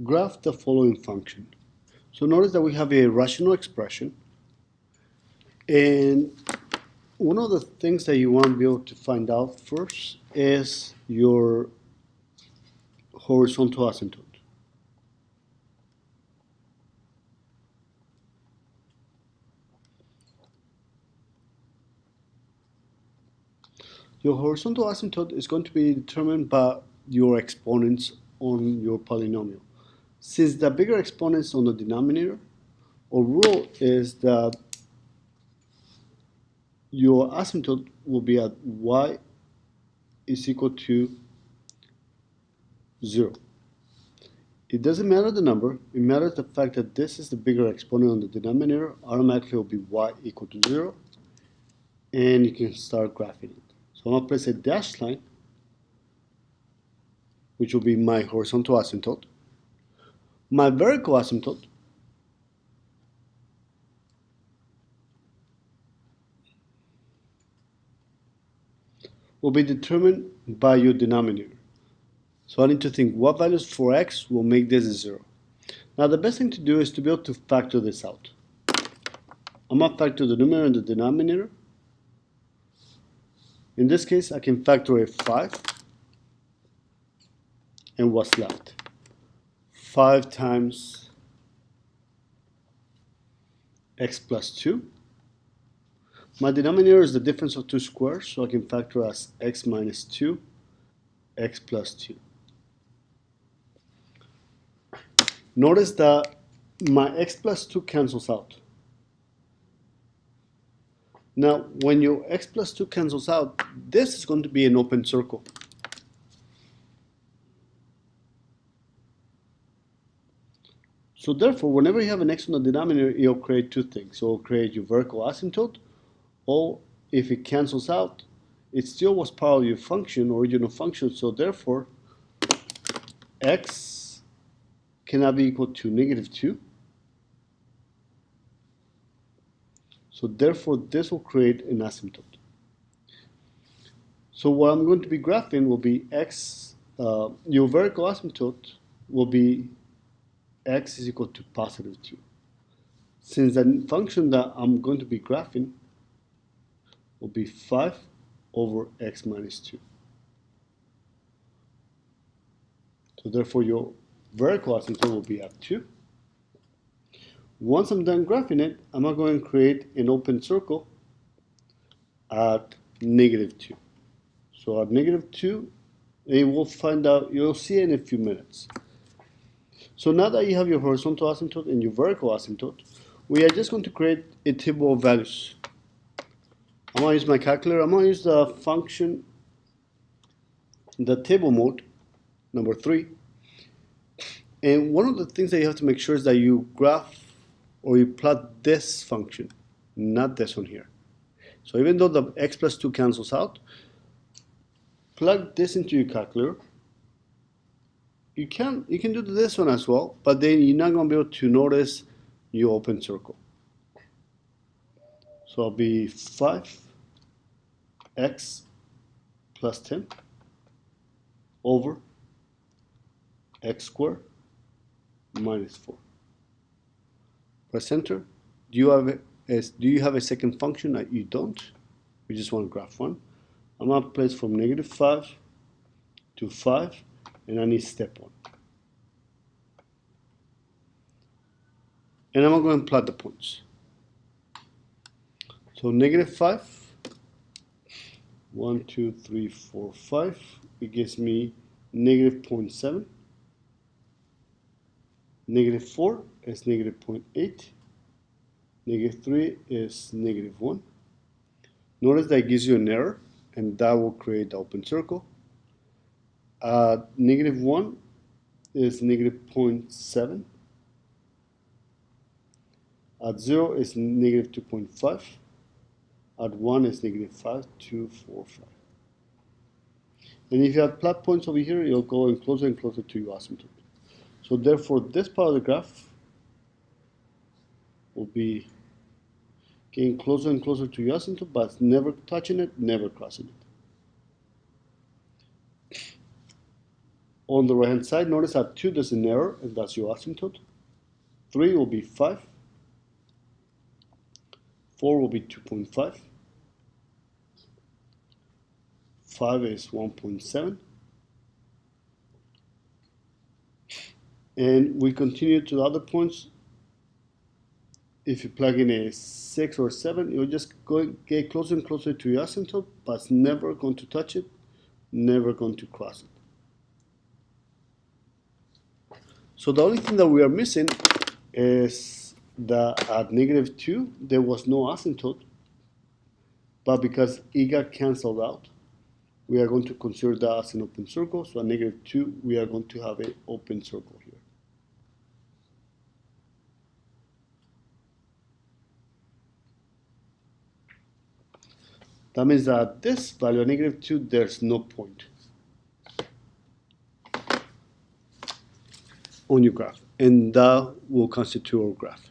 graph the following function. So notice that we have a rational expression, and one of the things that you want to be able to find out first is your horizontal asymptote. Your horizontal asymptote is going to be determined by your exponents on your polynomial. Since the bigger exponent is on the denominator, our rule is that your asymptote will be at y is equal to 0. It doesn't matter the number, it matters the fact that this is the bigger exponent on the denominator. Automatically will be y equal to 0, and you can start graphing it. So I'm going to place a dashed line, which will be my horizontal asymptote. My vertical asymptote will be determined by your denominator. So I need to think what values for x will make this a 0. Now the best thing to do is to be able to factor this out. I'm going to factor the numerator and the denominator. In this case, I can factor a 5. And what's left? 5 times x plus 2. My denominator is the difference of two squares, so I can factor as x minus 2, x plus 2. Notice that my x plus 2 cancels out. Now, when your x plus 2 cancels out, this is going to be an open circle. So therefore, whenever you have an x on the denominator, it'll create two things. It will create your vertical asymptote, or if it cancels out, it still was part of your function, original function, so therefore, x cannot be equal to negative 2. So therefore, this will create an asymptote. So what I'm going to be graphing will be x, your vertical asymptote will be x is equal to positive 2. Since the function that I'm going to be graphing will be 5 over x minus 2. So therefore, your vertical asymptote will be at 2. Once I'm done graphing it, I'm going to go and create an open circle at negative 2. So at negative 2, and we'll find out, you'll see it in a few minutes. So now that you have your horizontal asymptote and your vertical asymptote, we are just going to create a table of values. I'm going to use my calculator. I'm going to use the function, the table mode, number 3. And one of the things that you have to make sure is that you graph or you plot this function, not this one here. So even though the x plus 2 cancels out, plug this into your calculator. You can do this one as well, but then you're not going to be able to notice your open circle. So it'll be 5x plus 10 over x squared minus 4. Press enter. Do you have a second function? You don't. We just want to graph one. I'm going to place from negative 5 to 5, and I need step 1. And I'm going to plot the points. So negative 5, 1, 2, 3, 4, 5. It gives me negative 0.7. Negative 4 is negative 0.8. Negative 3 is negative 1. Notice that it gives you an error, and that will create the open circle. Negative 1 is negative 0.7. At 0 is negative 2.5. At 1 is negative 5, 2, 4, 5. And if you have plot points over here, you'll go in closer and closer to your asymptote. So therefore, this part of the graph will be getting closer and closer to your asymptote, but never touching it, never crossing it. On the right hand side, notice at 2 there's an error, and that's your asymptote. 3 will be 5. 4 will be 2.5. 5 is 1.7. And we continue to the other points. If you plug in a 6 or 7, you're just going to get closer and closer to your asymptote, but it's never going to touch it, never going to cross it. So the only thing that we are missing is that at -2, there was no asymptote, but because it got canceled out, we are going to consider that as an open circle. So at -2, we are going to have an open circle here. That means that at this value, at -2, there's no point on your graph, and that will constitute our graph.